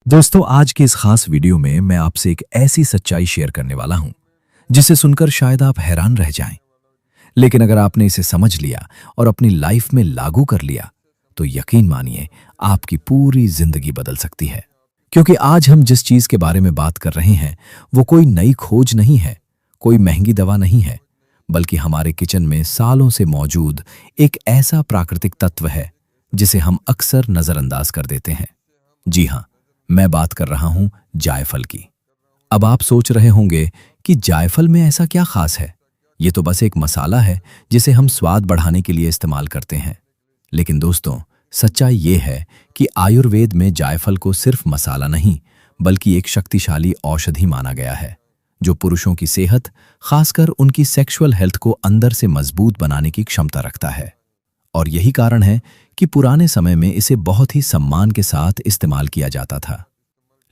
दोस्तों, आज के इस खास वीडियो में मैं आपसे एक ऐसी सच्चाई शेयर करने वाला हूं जिसे सुनकर शायद आप हैरान रह जाएं। लेकिन अगर आपने इसे समझ लिया और अपनी लाइफ में लागू कर लिया तो यकीन मानिए आपकी पूरी जिंदगी बदल सकती है। क्योंकि आज हम जिस चीज के बारे में बात कर रहे हैं वो कोई नई खोज नहीं है, कोई महंगी दवा नहीं है, बल्कि हमारे किचन में सालों से मौजूद एक ऐसा प्राकृतिक तत्व है जिसे हम अक्सर नजरअंदाज कर देते हैं। जी हाँ, मैं बात कर रहा हूं जायफल की। अब आप सोच रहे होंगे कि जायफल में ऐसा क्या खास है, ये तो बस एक मसाला है जिसे हम स्वाद बढ़ाने के लिए इस्तेमाल करते हैं। लेकिन दोस्तों, सच्चाई ये है कि आयुर्वेद में जायफल को सिर्फ मसाला नहीं बल्कि एक शक्तिशाली औषधि माना गया है जो पुरुषों की सेहत, खासकर उनकी सेक्सुअल हेल्थ को अंदर से मजबूत बनाने की क्षमता रखता है। और यही कारण है कि पुराने समय में इसे बहुत ही सम्मान के साथ इस्तेमाल किया जाता था।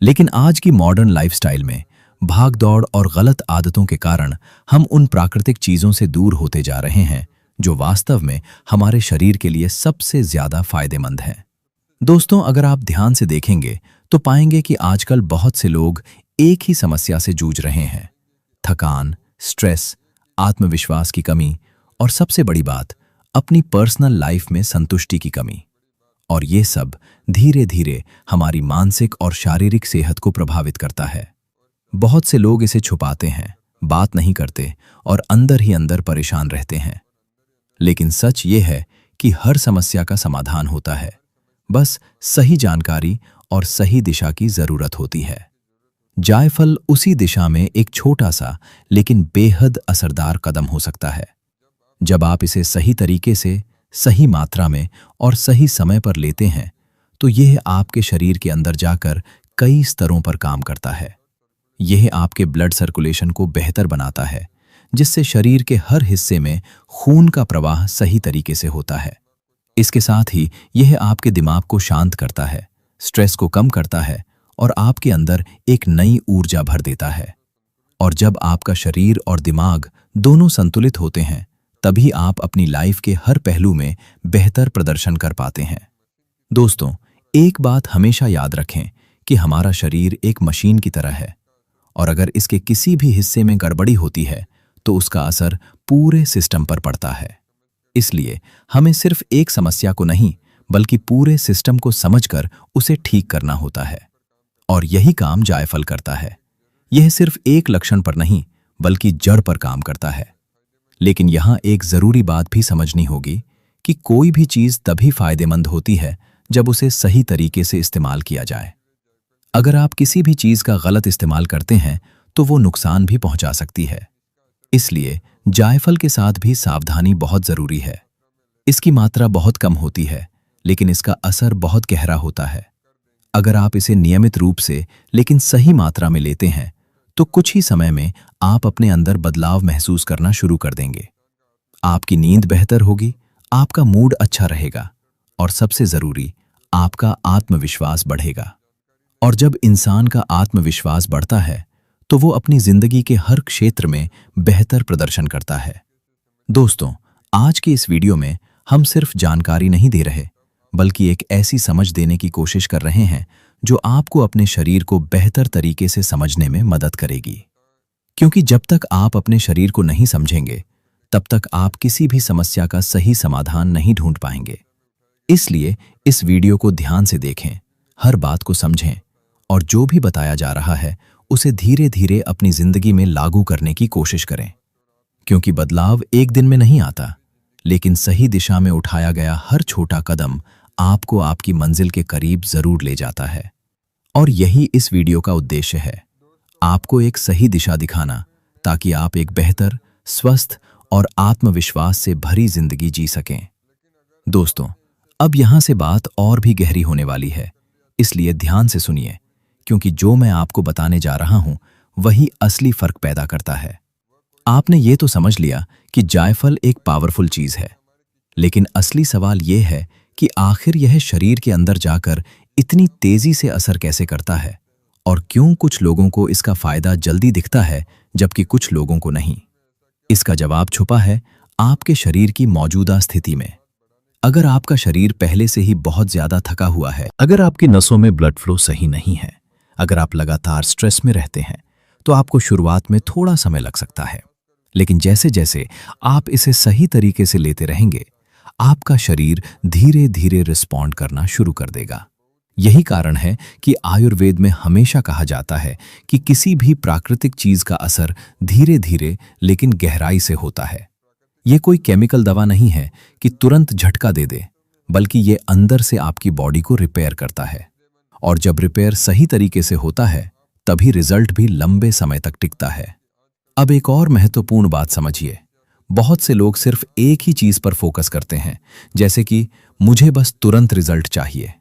लेकिन आज की मॉडर्न लाइफस्टाइल में भाग-दौड़ और गलत आदतों के कारण हम उन प्राकृतिक चीजों से दूर होते जा रहे हैं जो वास्तव में हमारे शरीर के लिए सबसे ज्यादा फायदेमंद हैं। दोस्तों, अगर आप ध्यान से देखेंगे तो पाएंगे कि आजकल बहुत से लोग एक ही समस्या से जूझ रहे हैं: थकान, स्ट्रेस, आत्मविश्वास की कमी और सबसे बड़ी बात, अपनी पर्सनल लाइफ में संतुष्टि की कमी। और ये सब धीरे धीरे हमारी मानसिक और शारीरिक सेहत को प्रभावित करता है। बहुत से लोग इसे छुपाते हैं, बात नहीं करते और अंदर ही अंदर परेशान रहते हैं। लेकिन सच ये है कि हर समस्या का समाधान होता है, बस सही जानकारी और सही दिशा की जरूरत होती है। जायफल उसी दिशा में एक छोटा सा लेकिन बेहद असरदार कदम हो सकता है। जब आप इसे सही तरीके से, सही मात्रा में और सही समय पर लेते हैं तो यह आपके शरीर के अंदर जाकर कई स्तरों पर काम करता है। यह आपके ब्लड सर्कुलेशन को बेहतर बनाता है, जिससे शरीर के हर हिस्से में खून का प्रवाह सही तरीके से होता है। इसके साथ ही यह आपके दिमाग को शांत करता है, स्ट्रेस को कम करता है और आपके अंदर एक नई ऊर्जा भर देता है। और जब आपका शरीर और दिमाग दोनों संतुलित होते हैं तभी आप अपनी लाइफ के हर पहलू में बेहतर प्रदर्शन कर पाते हैं। दोस्तों, एक बात हमेशा याद रखें कि हमारा शरीर एक मशीन की तरह है और अगर इसके किसी भी हिस्से में गड़बड़ी होती है तो उसका असर पूरे सिस्टम पर पड़ता है। इसलिए हमें सिर्फ एक समस्या को नहीं बल्कि पूरे सिस्टम को समझकर उसे ठीक करना होता है। और यही काम जायफल करता है। यह सिर्फ एक लक्षण पर नहीं बल्कि जड़ पर काम करता है। लेकिन यहां एक जरूरी बात भी समझनी होगी कि कोई भी चीज तभी फायदेमंद होती है जब उसे सही तरीके से इस्तेमाल किया जाए। अगर आप किसी भी चीज का गलत इस्तेमाल करते हैं तो वो नुकसान भी पहुंचा सकती है। इसलिए जायफल के साथ भी सावधानी बहुत जरूरी है। इसकी मात्रा बहुत कम होती है लेकिन इसका असर बहुत गहरा होता है। अगर आप इसे नियमित रूप से लेकिन सही मात्रा में लेते हैं तो कुछ ही समय में आप अपने अंदर बदलाव महसूस करना शुरू कर देंगे। आपकी नींद बेहतर होगी, आपका मूड अच्छा रहेगा और सबसे जरूरी, आपका आत्मविश्वास बढ़ेगा। और जब इंसान का आत्मविश्वास बढ़ता है तो वो अपनी जिंदगी के हर क्षेत्र में बेहतर प्रदर्शन करता है। दोस्तों, आज की इस वीडियो में हम सिर्फ जानकारी नहीं दे रहे बल्कि एक ऐसी समझ देने की कोशिश कर रहे हैं जो आपको अपने शरीर को बेहतर तरीके से समझने में मदद करेगी। क्योंकि जब तक आप अपने शरीर को नहीं समझेंगे तब तक आप किसी भी समस्या का सही समाधान नहीं ढूंढ पाएंगे। इसलिए इस वीडियो को ध्यान से देखें, हर बात को समझें और जो भी बताया जा रहा है उसे धीरे धीरे अपनी जिंदगी में लागू करने की कोशिश करें। क्योंकि बदलाव एक दिन में नहीं आता, लेकिन सही दिशा में उठाया गया हर छोटा कदम आपको आपकी मंजिल के करीब जरूर ले जाता है। और यही इस वीडियो का उद्देश्य है, आपको एक सही दिशा दिखाना ताकि आप एक बेहतर, स्वस्थ और आत्मविश्वास से भरी जिंदगी जी सकें। दोस्तों, अब यहां से बात और भी गहरी होने वाली है, इसलिए ध्यान से सुनिए क्योंकि जो मैं आपको बताने जा रहा हूं वही असली फर्क पैदा करता है। आपने ये तो समझ लिया कि जायफल एक पावरफुल चीज है, लेकिन असली सवाल यह है कि आखिर यह शरीर के अंदर जाकर इतनी तेजी से असर कैसे करता है और क्यों कुछ लोगों को इसका फायदा जल्दी दिखता है जबकि कुछ लोगों को नहीं। इसका जवाब छुपा है आपके शरीर की मौजूदा स्थिति में। अगर आपका शरीर पहले से ही बहुत ज्यादा थका हुआ है, अगर आपकी नसों में ब्लड फ्लो सही नहीं है अगर आप लगातार स्ट्रेस में रहते हैं तो आपको शुरुआत में थोड़ा समय लग सकता है, लेकिन जैसे जैसे आप इसे सही तरीके से लेते रहेंगे, आपका शरीर धीरे धीरे रिस्पॉन्ड करना शुरू कर देगा। यही कारण है कि आयुर्वेद में हमेशा कहा जाता है कि किसी भी प्राकृतिक चीज का असर धीरे धीरे लेकिन गहराई से होता है। यह कोई केमिकल दवा नहीं है कि तुरंत झटका दे दे, बल्कि ये अंदर से आपकी बॉडी को रिपेयर करता है। और जब रिपेयर सही तरीके से होता है, तभी रिजल्ट भी लंबे समय तक टिकता है। अब एक और महत्वपूर्ण बात समझिए। बहुत से लोग सिर्फ एक ही चीज पर फोकस करते हैं, जैसे कि मुझे बस तुरंत रिजल्ट चाहिए।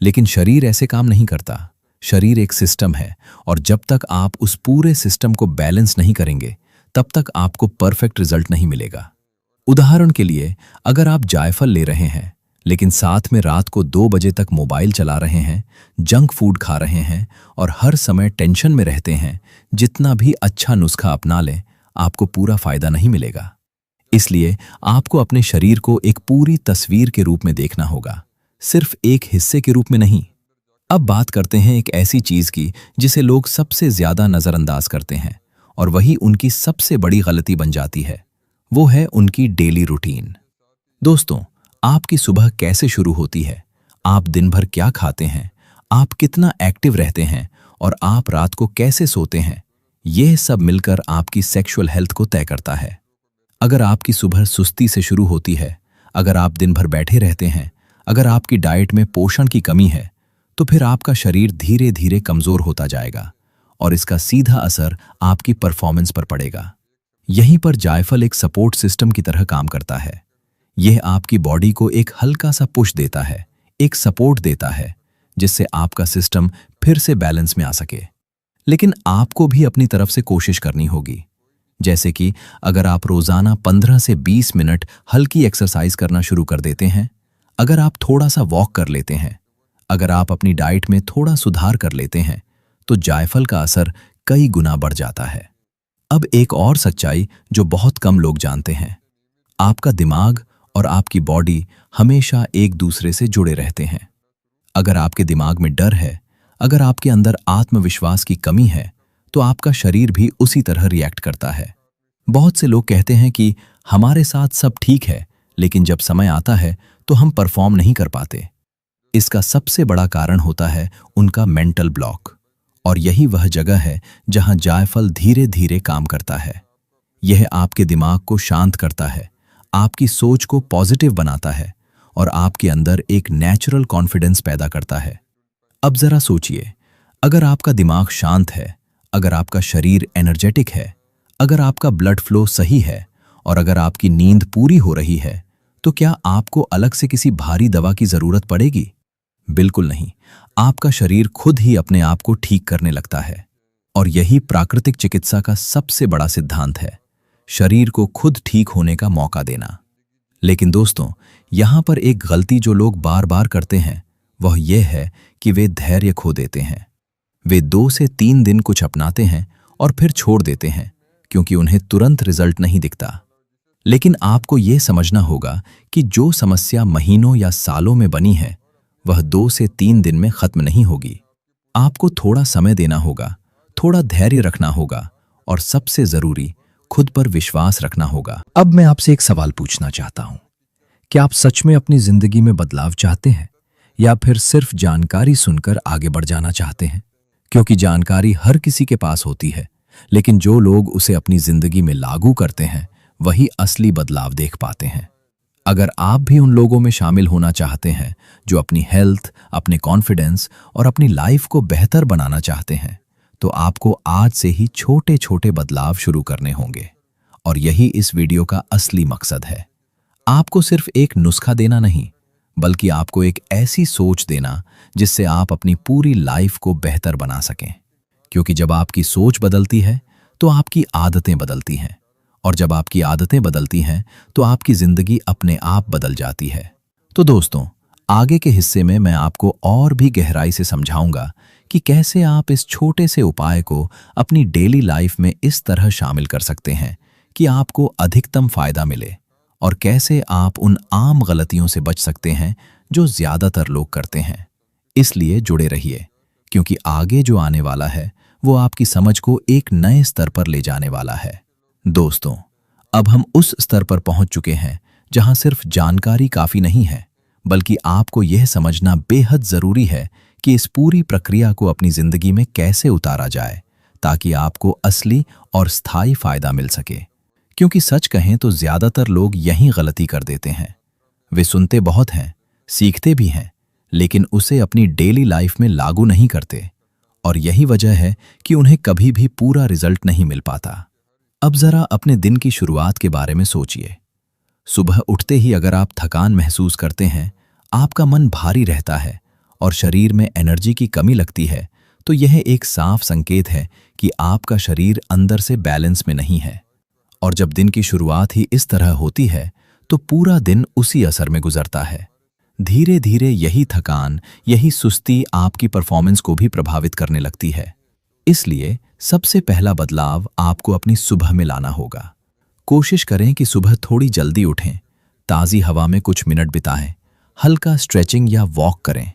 लेकिन शरीर ऐसे काम नहीं करता। शरीर एक सिस्टम है, और जब तक आप उस पूरे सिस्टम को बैलेंस नहीं करेंगे, तब तक आपको परफेक्ट रिजल्ट नहीं मिलेगा। उदाहरण के लिए, अगर आप जायफल ले रहे हैं लेकिन साथ में रात को 2 बजे तक मोबाइल चला रहे हैं, जंक फूड खा रहे हैं और हर समय टेंशन में रहते हैं, जितना भी अच्छा नुस्खा अपना लें, आपको पूरा फायदा नहीं मिलेगा। इसलिए आपको अपने शरीर को एक पूरी तस्वीर के रूप में देखना होगा, सिर्फ एक हिस्से के रूप में नहीं। अब बात करते हैं एक ऐसी चीज की जिसे लोग सबसे ज्यादा नजरअंदाज करते हैं, और वही उनकी सबसे बड़ी गलती बन जाती है। वो है उनकी डेली रूटीन। दोस्तों, आपकी सुबह कैसे शुरू होती है, आप दिन भर क्या खाते हैं, आप कितना एक्टिव रहते हैं और आप रात को कैसे सोते हैं, यह सब मिलकर आपकी सेक्सुअल हेल्थ को तय करता है। अगर आपकी सुबह सुस्ती से शुरू होती है, अगर आप दिन भर बैठे रहते हैं, अगर आपकी डाइट में पोषण की कमी है, तो फिर आपका शरीर धीरे धीरे कमजोर होता जाएगा और इसका सीधा असर आपकी परफॉर्मेंस पर पड़ेगा। यहीं पर जायफल एक सपोर्ट सिस्टम की तरह काम करता है। यह आपकी बॉडी को एक हल्का सा पुश देता है, एक सपोर्ट देता है, जिससे आपका सिस्टम फिर से बैलेंस में आ सके। लेकिन आपको भी अपनी तरफ से कोशिश करनी होगी। जैसे कि अगर आप रोजाना 15 से 20 मिनट हल्की एक्सरसाइज करना शुरू कर देते हैं, अगर आप थोड़ा सा वॉक कर लेते हैं, अगर आप अपनी डाइट में थोड़ा सुधार कर लेते हैं, तो जायफल का असर कई गुना बढ़ जाता है। अब एक और सच्चाई जो बहुत कम लोग जानते हैं, आपका दिमाग और आपकी बॉडी हमेशा एक दूसरे से जुड़े रहते हैं। अगर आपके दिमाग में डर है, अगर आपके अंदर आत्मविश्वास की कमी है, तो आपका शरीर भी उसी तरह रिएक्ट करता है। बहुत से लोग कहते हैं कि हमारे साथ सब ठीक है, लेकिन जब समय आता है तो हम परफॉर्म नहीं कर पाते। इसका सबसे बड़ा कारण होता है उनका मेंटल ब्लॉक, और यही वह जगह है जहां जायफल धीरे धीरे काम करता है। यह आपके दिमाग को शांत करता है, आपकी सोच को पॉजिटिव बनाता है और आपके अंदर एक नेचुरल कॉन्फिडेंस पैदा करता है। अब जरा सोचिए, अगर आपका दिमाग शांत है, अगर आपका शरीर एनर्जेटिक है, अगर आपका ब्लड फ्लो सही है और अगर आपकी नींद पूरी हो रही है, तो क्या आपको अलग से किसी भारी दवा की जरूरत पड़ेगी? बिल्कुल नहीं। आपका शरीर खुद ही अपने आप को ठीक करने लगता है, और यही प्राकृतिक चिकित्सा का सबसे बड़ा सिद्धांत है, शरीर को खुद ठीक होने का मौका देना। लेकिन दोस्तों, यहां पर एक गलती जो लोग बार बार करते हैं, वह यह है कि वे धैर्य खो देते हैं। वे 2 से 3 दिन कुछ अपनाते हैं और फिर छोड़ देते हैं, क्योंकि उन्हें तुरंत रिजल्ट नहीं दिखता। लेकिन आपको यह समझना होगा कि जो समस्या महीनों या सालों में बनी है, वह 2 से 3 दिन में खत्म नहीं होगी। आपको थोड़ा समय देना होगा, थोड़ा धैर्य रखना होगा, और सबसे जरूरी, खुद पर विश्वास रखना होगा। अब मैं आपसे एक सवाल पूछना चाहता हूं, क्या आप सच में अपनी जिंदगी में बदलाव चाहते हैं, या फिर सिर्फ जानकारी सुनकर आगे बढ़ जाना चाहते हैं? क्योंकि जानकारी हर किसी के पास होती है, लेकिन जो लोग उसे अपनी जिंदगी में लागू करते हैं, वही असली बदलाव देख पाते हैं। अगर आप भी उन लोगों में शामिल होना चाहते हैं जो अपनी हेल्थ, अपने कॉन्फिडेंस और अपनी लाइफ को बेहतर बनाना चाहते हैं, तो आपको आज से ही छोटे छोटे बदलाव शुरू करने होंगे। और यही इस वीडियो का असली मकसद है। आपको सिर्फ एक नुस्खा देना नहीं, बल्कि आपको एक ऐसी सोच देना जिससे आप अपनी पूरी लाइफ को बेहतर बना सकें। क्योंकि जब आपकी सोच बदलती है तो आपकी आदतें बदलती हैं, और जब आपकी आदतें बदलती हैं तो आपकी जिंदगी अपने आप बदल जाती है। तो दोस्तों, आगे के हिस्से में मैं आपको और भी गहराई से समझाऊंगा कि कैसे आप इस छोटे से उपाय को अपनी डेली लाइफ में इस तरह शामिल कर सकते हैं कि आपको अधिकतम फायदा मिले, और कैसे आप उन आम गलतियों से बच सकते हैं जो ज्यादातर लोग करते हैं। इसलिए जुड़े रहिए, क्योंकि आगे जो आने वाला है वो आपकी समझ को एक नए स्तर पर ले जाने वाला है। दोस्तों, अब हम उस स्तर पर पहुंच चुके हैं जहां सिर्फ जानकारी काफी नहीं है, बल्कि आपको यह समझना बेहद जरूरी है कि इस पूरी प्रक्रिया को अपनी जिंदगी में कैसे उतारा जाए ताकि आपको असली और स्थायी फायदा मिल सके। क्योंकि सच कहें तो ज्यादातर लोग यही गलती कर देते हैं। वे सुनते बहुत हैं, सीखते भी हैं, लेकिन उसे अपनी डेली लाइफ में लागू नहीं करते, और यही वजह है कि उन्हें कभी भी पूरा रिजल्ट नहीं मिल पाता। अब जरा अपने दिन की शुरुआत के बारे में सोचिए। सुबह उठते ही अगर आप थकान महसूस करते हैं, आपका मन भारी रहता है और शरीर में एनर्जी की कमी लगती है, तो यह एक साफ संकेत है कि आपका शरीर अंदर से बैलेंस में नहीं है। और जब दिन की शुरुआत ही इस तरह होती है तो पूरा दिन उसी असर में गुजरता है। धीरे धीरे यही थकान, यही सुस्ती आपकी परफॉर्मेंस को भी प्रभावित करने लगती है। इसलिए सबसे पहला बदलाव आपको अपनी सुबह में लाना होगा। कोशिश करें कि सुबह थोड़ी जल्दी उठें, ताज़ी हवा में कुछ मिनट बिताएं, हल्का स्ट्रेचिंग या वॉक करें।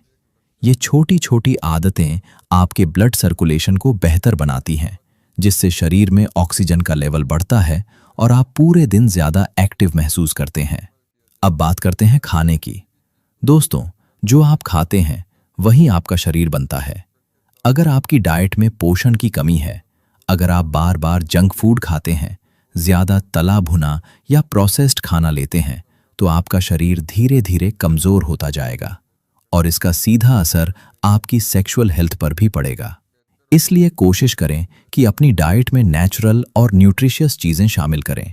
ये छोटी छोटी आदतें आपके ब्लड सर्कुलेशन को बेहतर बनाती हैं, जिससे शरीर में ऑक्सीजन का लेवल बढ़ता है और आप पूरे दिन ज़्यादा एक्टिव महसूस करते हैं। अब बात करते हैं खाने की। दोस्तों, जो आप खाते हैं वही आपका शरीर बनता है। अगर आपकी डाइट में पोषण की कमी है, अगर आप बार बार जंक फूड खाते हैं, ज़्यादा तला भुना या प्रोसेस्ड खाना लेते हैं, तो आपका शरीर धीरे धीरे कमज़ोर होता जाएगा और इसका सीधा असर आपकी सेक्सुअल हेल्थ पर भी पड़ेगा। इसलिए कोशिश करें कि अपनी डाइट में नेचुरल और न्यूट्रिशियस चीज़ें शामिल करें,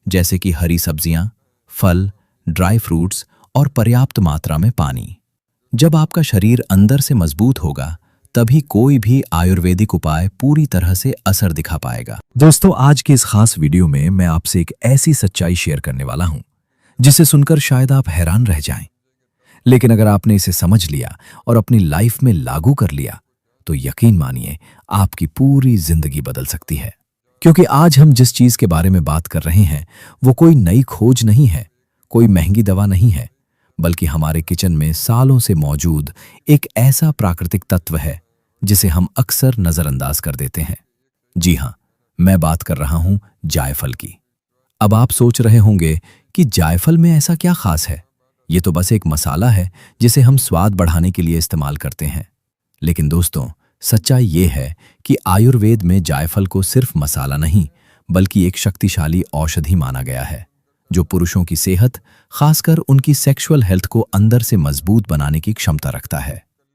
जैसे कि हरी सब्जियां, फल, ड्राई फ्रूट्स और पर्याप्त मात्रा में पानी। जब आपका शरीर अंदर से मजबूत होगा, तभी कोई भी आयुर्वेदिक उपाय पूरी तरह से असर दिखा पाएगा। दोस्तों, आज के इस खास वीडियो में मैं आपसे एक ऐसी सच्चाई शेयर करने वाला हूं जिसे सुनकर शायद आप हैरान रह जाएं। लेकिन अगर आपने इसे समझ लिया और अपनी लाइफ में लागू कर लिया, तो यकीन मानिए आपकी पूरी जिंदगी बदल सकती है। क्योंकि आज हम जिस चीज के बारे में बात कर रहे हैं वो कोई नई खोज नहीं है, कोई महंगी दवा नहीं है, बल्कि हमारे किचन में सालों से मौजूद एक ऐसा प्राकृतिक तत्व है जिसे हम अक्सर नजरअंदाज कर देते हैं। जी हां, मैं बात कर रहा हूं जायफल की। अब आप सोच रहे होंगे कि जायफल में ऐसा क्या खास है, ये तो बस एक मसाला है जिसे हम स्वाद बढ़ाने के लिए इस्तेमाल करते हैं। लेकिन दोस्तों, सच्चाई ये है कि आयुर्वेद में जायफल को सिर्फ मसाला नहीं, बल्कि एक शक्तिशाली औषधि माना गया है, जो पुरुषों की सेहत, खासकर उनकी सेक्सुअल हेल्थ को अंदर से मजबूत बनाने की क्षमता रखता है।